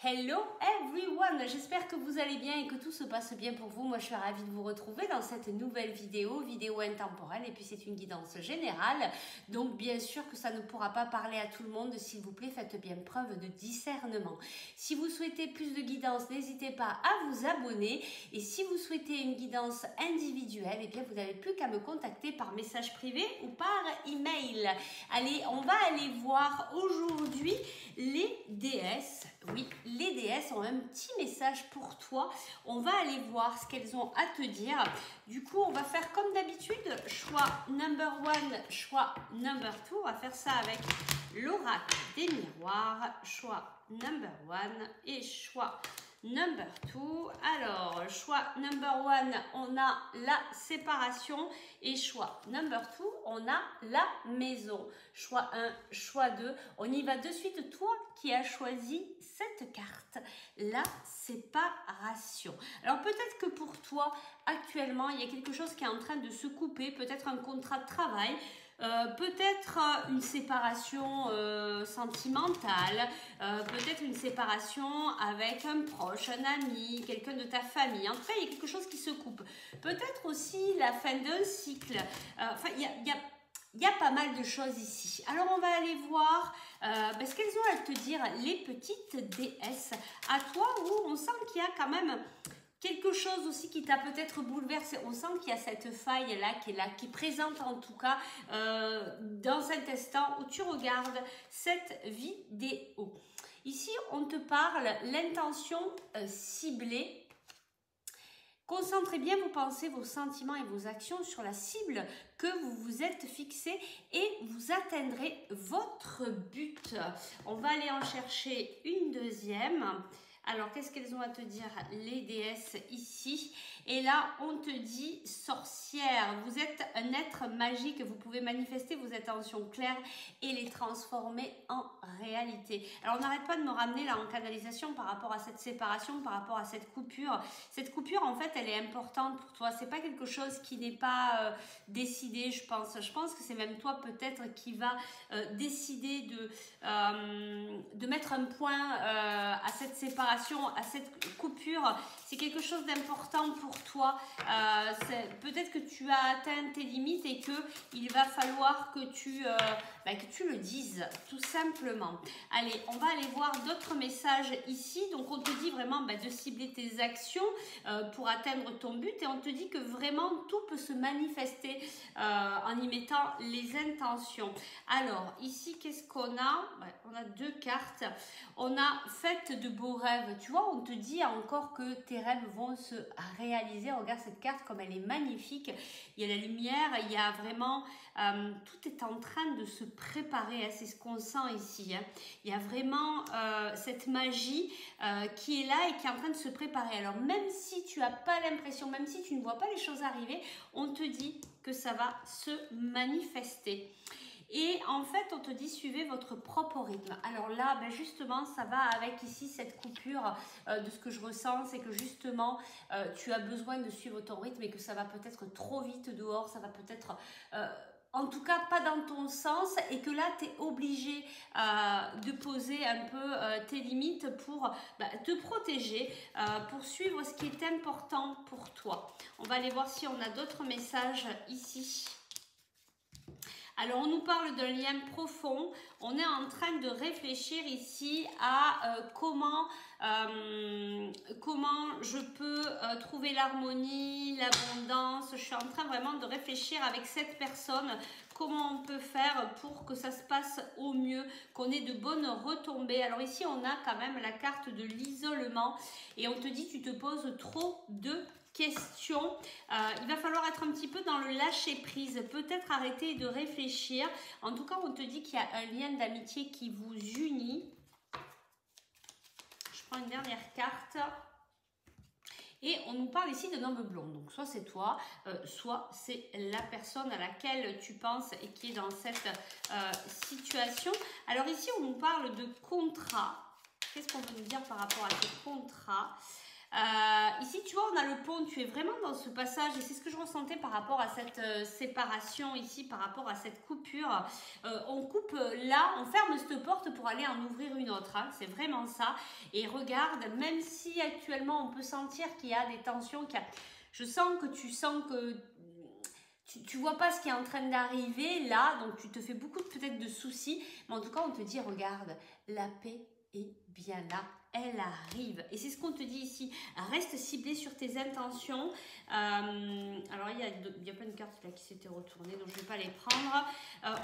Hello everyone, j'espère que vous allez bien et que tout se passe bien pour vous. Moi je suis ravie de vous retrouver dans cette nouvelle vidéo intemporelle, et puis c'est une guidance générale, donc bien sûr que ça ne pourra pas parler à tout le monde. S'il vous plaît, faites bien preuve de discernement. Si vous souhaitez plus de guidance, n'hésitez pas à vous abonner, et si vous souhaitez une guidance individuelle, et bien vous n'avez plus qu'à me contacter par message privé ou par email. Allez, on va aller voir aujourd'hui les déesses. Oui, les déesses ont un petit message pour toi. On va aller voir ce qu'elles ont à te dire. Du coup, on va faire comme d'habitude, choix number 1, choix number 2. On va faire ça avec l'oracle des miroirs, choix number 1 et choix number 2. Alors, choix number 1, on a la séparation, et choix number 2, on a la maison. Choix 1, choix 2, on y va de suite. Toi qui as choisi cette carte, la séparation. Alors peut-être que pour toi, actuellement, il y a quelque chose qui est en train de se couper, peut-être un contrat de travail, peut-être une séparation sentimentale, peut-être une séparation avec un proche, un ami, quelqu'un de ta famille. En tout cas, il y a quelque chose qui se coupe. Peut-être aussi la fin d'un cycle. Enfin, il y a pas mal de choses ici. Alors, on va aller voir ce qu'elles ont à te dire, les petites déesses, à toi, où on sent qu'il y a quand même quelque chose aussi qui t'a peut-être bouleversé. On sent qu'il y a cette faille-là qui est présente en tout cas dans cet instant où tu regardes cette vidéo. Ici, on te parle l'intention ciblée. Concentrez bien vos pensées, vos sentiments et vos actions sur la cible que vous vous êtes fixée, et vous atteindrez votre but. On va aller en chercher une deuxième. Alors, qu'est-ce qu'elles ont à te dire, les déesses, ici? Et là, on te dit sorcière. Vous êtes un être magique. Vous pouvez manifester vos intentions claires et les transformer en réalité. Alors, on n'arrête pas de me ramener là en canalisation par rapport à cette séparation, par rapport à cette coupure. Cette coupure, en fait, elle est importante pour toi. C'est pas quelque chose qui n'est pas décidé, je pense. Je pense que c'est même toi, peut-être, qui va décider de mettre un point à cette séparation, à cette coupure. C'est quelque chose d'important pour toi. Peut-être que tu as atteint tes limites et que il va falloir que tu le dises, tout simplement. Allez, on va aller voir d'autres messages ici. Donc, on te dit vraiment de cibler tes actions pour atteindre ton but, et on te dit que vraiment tout peut se manifester en y mettant les intentions. Alors, ici, qu'est-ce qu'on a? On a deux cartes. On a fait de beaux rêves. Tu vois, on te dit encore que tes rêves vont se réaliser. Regarde cette carte comme elle est magnifique. Il y a la lumière, il y a vraiment... tout est en train de se préparer, hein. C'est ce qu'on sent ici, hein. Il y a vraiment cette magie qui est là et qui est en train de se préparer. Alors, même si tu n'as pas l'impression, même si tu ne vois pas les choses arriver, on te dit que ça va se manifester. Et en fait, on te dit suivez votre propre rythme. Alors là, justement, ça va avec ici cette coupure de ce que je ressens, c'est que justement, tu as besoin de suivre ton rythme et que ça va peut-être trop vite dehors, ça va peut-être... en tout cas, pas dans ton sens, et que là, tu es obligé de poser un peu tes limites pour te protéger, pour suivre ce qui est important pour toi. On va aller voir si on a d'autres messages ici. Alors, on nous parle d'un lien profond. On est en train de réfléchir ici à comment je peux trouver l'harmonie, l'abondance. Je suis en train vraiment de réfléchir avec cette personne comment on peut faire pour que ça se passe au mieux, qu'on ait de bonnes retombées. Alors ici, on a quand même la carte de l'isolement, et on te dit tu te poses trop de questions. Il va falloir être un petit peu dans le lâcher prise, peut-être arrêter de réfléchir. En tout cas, on te dit qu'il y a un lien d'amitié qui vous unit. Je prends une dernière carte. Et on nous parle ici d'un homme blond. Donc, soit c'est toi, soit c'est la personne à laquelle tu penses et qui est dans cette situation. Alors ici, on nous parle de contrat. Qu'est-ce qu'on peut nous dire par rapport à ce contrat? Ici, tu vois, on a le pont, tu es vraiment dans ce passage et c'est ce que je ressentais par rapport à cette séparation ici, par rapport à cette coupure. On coupe là, on ferme cette porte pour aller en ouvrir une autre, hein, c'est vraiment ça. Et regarde, même si actuellement on peut sentir qu'il y a des tensions, je sens que tu vois pas ce qui est en train d'arriver là, donc tu te fais beaucoup peut-être de soucis, mais en tout cas on te dit, regarde, la paix est bien là, elle arrive. Et c'est ce qu'on te dit ici, reste ciblé sur tes intentions. Alors il y a plein de cartes là qui s'étaient retournées, donc je ne vais pas les prendre.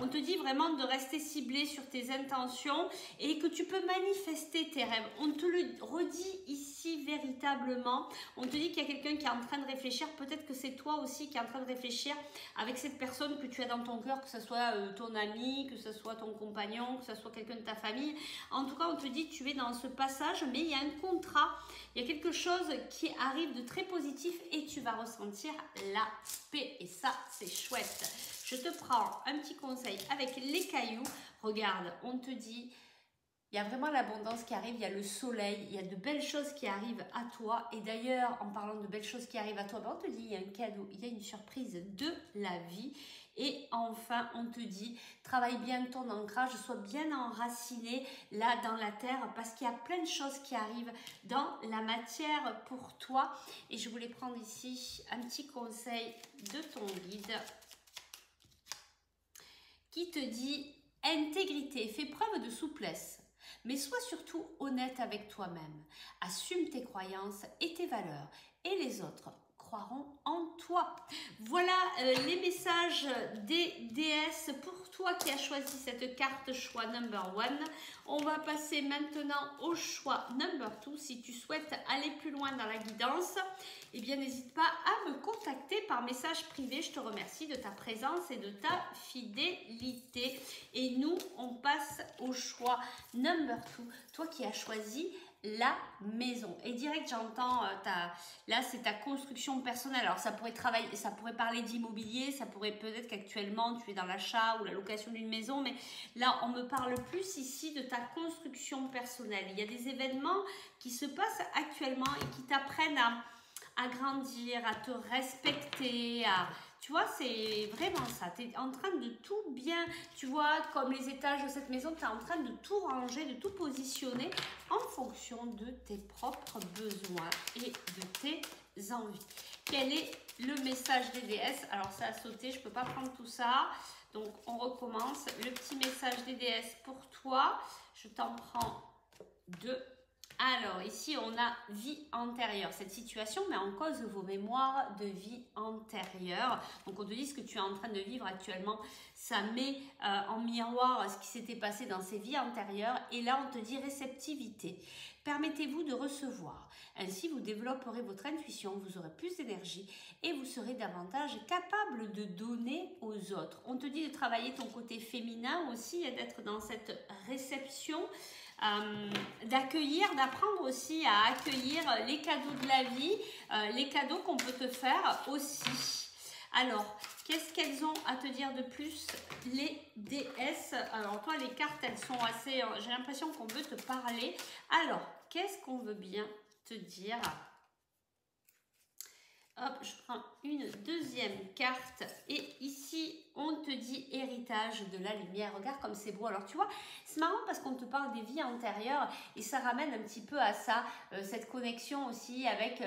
On te dit vraiment de rester ciblé sur tes intentions et que tu peux manifester tes rêves. On te le redit ici véritablement. On te dit qu'il y a quelqu'un qui est en train de réfléchir, peut-être que c'est toi aussi qui est en train de réfléchir avec cette personne que tu as dans ton cœur, que ce soit ton ami, que ce soit ton compagnon, que ce soit quelqu'un de ta famille. En tout cas, on te dit que tu es dans ce passage, mais il y a un contrat, il y a quelque chose qui arrive de très positif et tu vas ressentir la paix. Et ça, c'est chouette. Je te prends un petit conseil avec les cailloux. Regarde, on te dit... Il y a vraiment l'abondance qui arrive, il y a le soleil, il y a de belles choses qui arrivent à toi. Et d'ailleurs, en parlant de belles choses qui arrivent à toi, ben on te dit il y a un cadeau, il y a une surprise de la vie. Et enfin, on te dit, travaille bien ton ancrage, sois bien enraciné là dans la terre parce qu'il y a plein de choses qui arrivent dans la matière pour toi. Et je voulais prendre ici un petit conseil de ton guide qui te dit intégrité, fais preuve de souplesse. Mais sois surtout honnête avec toi-même. Assume tes croyances et tes valeurs. Et les autres croiront en toi. Voilà les messages des déesses pour toi qui as choisi cette carte choix number 1. On va passer maintenant au choix number 2. Si tu souhaites aller plus loin dans la guidance, eh bien n'hésite pas à me contacter par message privé. Je te remercie de ta présence et de ta fidélité. Et nous, on passe au choix number 2. Toi qui as choisi la maison. Et direct, j'entends, là, c'est ta construction personnelle. Alors, ça pourrait parler d'immobilier, ça pourrait peut-être qu'actuellement, tu es dans l'achat ou la location d'une maison, mais là, on me parle plus ici de ta construction personnelle. Il y a des événements qui se passent actuellement et qui t'apprennent à grandir, à te respecter, tu vois, c'est vraiment ça. Tu es en train de tout bien, tu vois, comme les étages de cette maison, tu es en train de tout ranger, de tout positionner en fonction de tes propres besoins et de tes envies. Quel est le message des déesses? Alors, ça a sauté, je ne peux pas prendre tout ça. Donc, on recommence. Le petit message des déesses pour toi. Je t'en prends 2. Alors, ici, on a vie antérieure. Cette situation met en cause vos mémoires de vie antérieure. Donc, on te dit ce que tu es en train de vivre actuellement. Ça met en miroir ce qui s'était passé dans ces vies antérieures. Et là, on te dit réceptivité. Permettez-vous de recevoir. Ainsi, vous développerez votre intuition, vous aurez plus d'énergie et vous serez davantage capable de donner aux autres. On te dit de travailler ton côté féminin aussi et d'être dans cette réception. D'accueillir, d'apprendre aussi à accueillir les cadeaux de la vie, les cadeaux qu'on peut te faire aussi. Alors, qu'est-ce qu'elles ont à te dire de plus, les déesses? Alors, toi, les cartes, elles sont assez... j'ai l'impression qu'on veut te parler. Alors, qu'est-ce qu'on veut bien te dire? Hop, je prends une deuxième carte et ici, on te dit héritage de la lumière. Regarde comme c'est beau. Alors, tu vois, c'est marrant parce qu'on te parle des vies antérieures et ça ramène un petit peu à ça, cette connexion aussi avec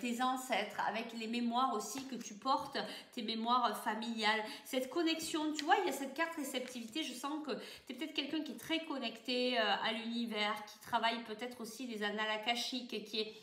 tes ancêtres, avec les mémoires aussi que tu portes, tes mémoires familiales. Cette connexion, tu vois, il y a cette carte réceptivité. Je sens que tu es peut-être quelqu'un qui est très connecté à l'univers, qui travaille peut-être aussi les annales akashiques, qui est...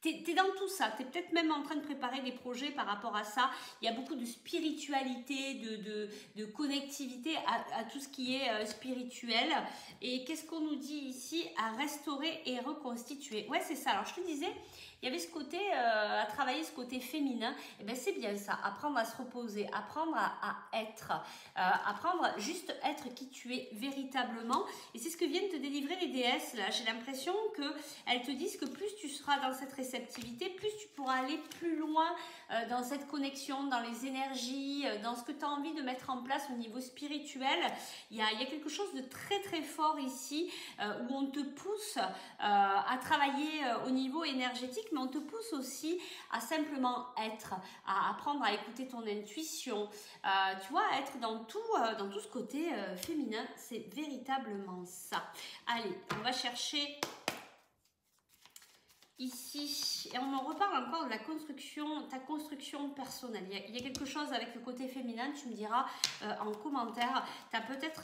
Tu es dans tout ça, tu es peut-être même en train de préparer des projets par rapport à ça. Il y a beaucoup de spiritualité, de connectivité à tout ce qui est spirituel. Et qu'est-ce qu'on nous dit ici? À restaurer et reconstituer. Ouais, c'est ça. Alors, je te disais, il y avait ce côté, à travailler ce côté féminin. Et bien, c'est bien ça. Apprendre à se reposer, apprendre à être, apprendre juste être qui tu es véritablement. Et c'est ce que viennent te délivrer les déesses, là. J'ai l'impression qu'elles te disent que plus tu seras dans cette réception, réceptivité, plus tu pourras aller plus loin dans cette connexion, dans les énergies, dans ce que tu as envie de mettre en place au niveau spirituel. Il y a quelque chose de très très fort ici où on te pousse à travailler au niveau énergétique, mais on te pousse aussi à simplement être, à apprendre à écouter ton intuition, tu vois, être dans tout ce côté féminin. C'est véritablement ça. Allez, on va chercher ici, et on en reparle encore de la construction, ta construction personnelle. Il y a quelque chose avec le côté féminin, tu me diras en commentaire. Tu as peut-être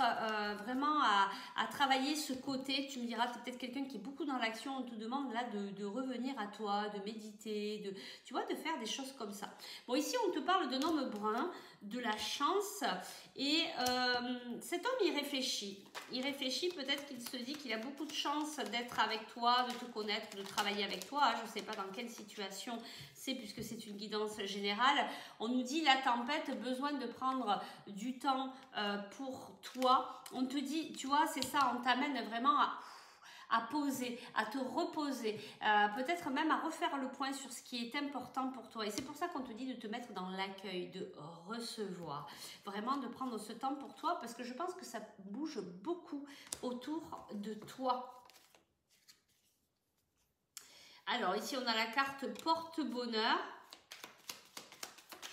vraiment à travailler ce côté, tu me diras, tu es peut-être quelqu'un qui est beaucoup dans l'action, on te demande là de revenir à toi, de méditer, tu vois, de faire des choses comme ça. Bon, ici, on te parle d'un homme brun, de la chance, et cet homme, il réfléchit. Il réfléchit, peut-être qu'il se dit qu'il a beaucoup de chance d'être avec toi, de te connaître, de travailler avec toi. Je ne sais pas dans quelle situation c'est, puisque c'est une guidance générale. On nous dit la tempête, besoin de prendre du temps pour toi. On te dit, tu vois, c'est ça, on t'amène vraiment à poser, à te reposer, peut-être même à refaire le point sur ce qui est important pour toi. Et c'est pour ça qu'on te dit de te mettre dans l'accueil, de recevoir, vraiment de prendre ce temps pour toi, parce que je pense que ça bouge beaucoup autour de toi. Alors ici on a la carte porte-bonheur.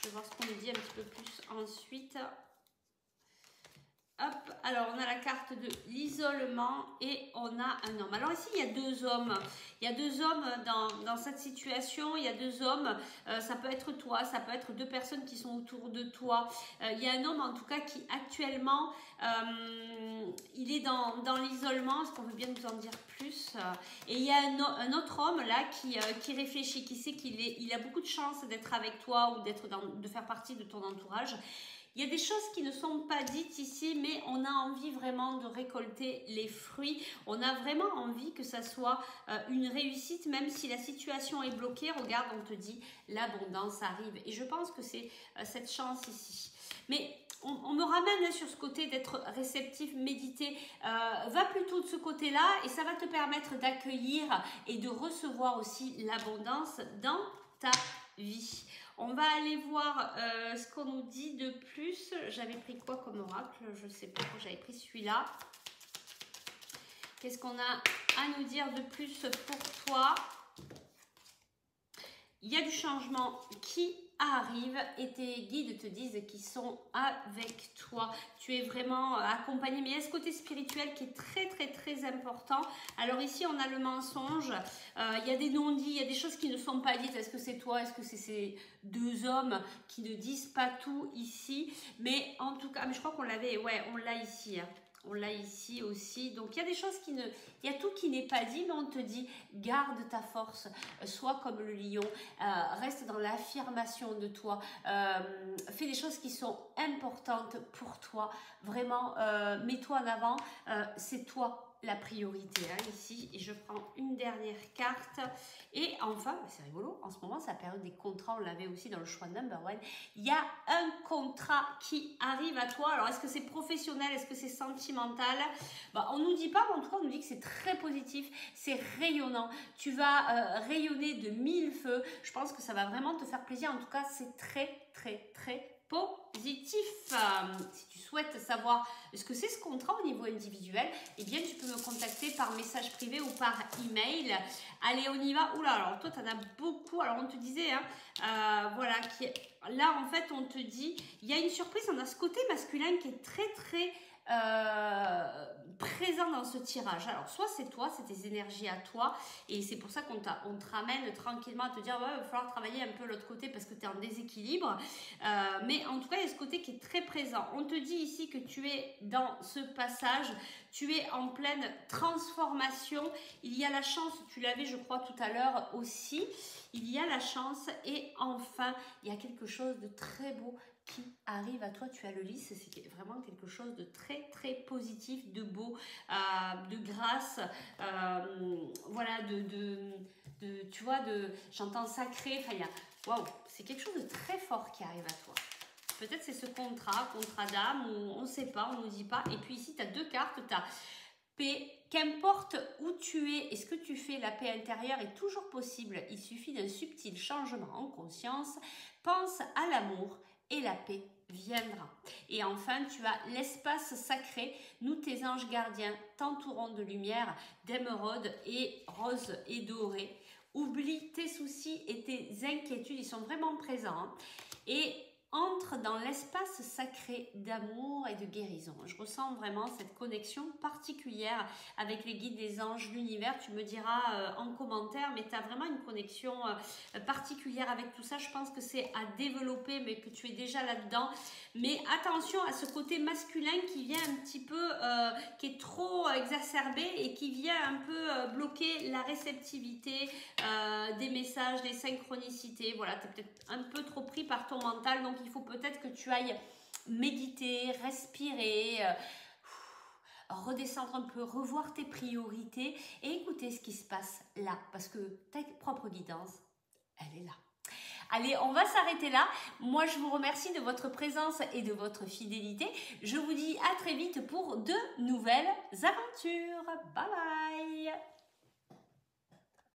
Je vais voir ce qu'on nous dit un petit peu plus ensuite. Hop, alors on a la carte de l'isolement et on a un homme. Alors ici il y a deux hommes. Il y a deux hommes dans cette situation. Il y a deux hommes. Ça peut être toi, ça peut être deux personnes qui sont autour de toi. Il y a un homme en tout cas qui actuellement il est dans l'isolement. Est-ce qu'on veut bien nous en dire plus? Et il y a un autre homme là qui réfléchit, qui sait qu'il a beaucoup de chance d'être avec toi ou de faire partie de ton entourage. Il y a des choses qui ne sont pas dites ici, mais on a envie vraiment de récolter les fruits. On a vraiment envie que ça soit une réussite, même si la situation est bloquée. Regarde, on te dit l'abondance arrive. Et je pense que c'est cette chance ici. Mais on me ramène sur ce côté d'être réceptif, méditer. Va plutôt de ce côté-là et ça va te permettre d'accueillir et de recevoir aussi l'abondance dans ta vie. On va aller voir ce qu'on nous dit de plus. J'avais pris quoi comme oracle? Je ne sais pas, j'avais pris celui-là. Qu'est-ce qu'on a à nous dire de plus pour toi? Il y a du changement qui arrive et tes guides te disent qu'ils sont avec toi. Tu es vraiment accompagné, mais il y a ce côté spirituel qui est très très très important. Alors ici on a le mensonge, il y a des non-dits, il y a des choses qui ne sont pas dites. Est-ce que c'est toi? Est-ce que c'est ces deux hommes qui ne disent pas tout ici? Mais en tout cas, mais je crois qu'on l'avait, ouais, on l'a ici, hein. On l'a ici aussi. Donc, il y a des choses il y a tout qui n'est pas dit, mais on te dit, garde ta force, sois comme le lion, reste dans l'affirmation de toi, fais des choses qui sont importantes pour toi, vraiment, mets-toi en avant, c'est toi la priorité ici. Et je prends une dernière carte. Et enfin, c'est rigolo, en ce moment, c'est la période des contrats, on l'avait aussi dans le choix number one. Il y a un contrat qui arrive à toi. Alors, est-ce que c'est professionnel? Est-ce que c'est sentimental? On ne nous dit pas, mais en tout cas, on nous dit que c'est très positif, c'est rayonnant. Tu vas rayonner de mille feux. Je pense que ça va vraiment te faire plaisir. En tout cas, c'est très, très, très positif. Si tu souhaites savoir ce que c'est ce contrat au niveau individuel, eh bien tu peux me contacter par message privé ou par email. Allez, on y va. Oula, alors toi tu en as beaucoup. Alors on te disait, voilà, là en fait on te dit, il y a une surprise, on a ce côté masculin qui est très très présent dans ce tirage. Alors soit c'est toi, c'est tes énergies à toi, et c'est pour ça qu'on te ramène tranquillement à te dire, ouais, il va falloir travailler un peu l'autre côté parce que tu es en déséquilibre, mais en tout cas il y a ce côté qui est très présent. On te dit ici que tu es dans ce passage, tu es en pleine transformation. Il y a la chance, tu l'avais je crois tout à l'heure aussi, il y a la chance, et enfin il y a quelque chose de très beau qui arrive à toi. Tu as le lys, c'est vraiment quelque chose de très très positif, de beau, de grâce, voilà, tu vois, j'entends sacré, enfin waouh, c'est quelque chose de très fort qui arrive à toi. Peut-être c'est ce contrat d'âme, ou on ne sait pas, on ne nous dit pas. Et puis ici tu as deux cartes, tu as paix qu'importe où tu es et ce que tu fais, la paix intérieure est toujours possible. Il suffit d'un subtil changement en conscience. Pense à l'amour et la paix viendra. Et enfin, tu as l'espace sacré. Nous, tes anges gardiens, t'entourons de lumière, d'émeraude et rose et doré. Oublie tes soucis et tes inquiétudes, ils sont vraiment présents. Et entre dans l'espace sacré d'amour et de guérison. Je ressens vraiment cette connexion particulière avec les guides des anges, l'univers. Tu me diras en commentaire, mais tu as vraiment une connexion particulière avec tout ça. Je pense que c'est à développer, mais que tu es déjà là-dedans. Mais attention à ce côté masculin qui vient un petit peu, qui est trop exacerbé et qui vient un peu bloquer la réceptivité des messages, des synchronicités. Voilà, tu es peut-être un peu trop pris par ton mental, donc il faut peut-être que tu ailles méditer, respirer, redescendre un peu, revoir tes priorités et écouter ce qui se passe là, parce que ta propre guidance, elle est là. Allez, on va s'arrêter là. Moi, je vous remercie de votre présence et de votre fidélité. Je vous dis à très vite pour de nouvelles aventures. Bye bye!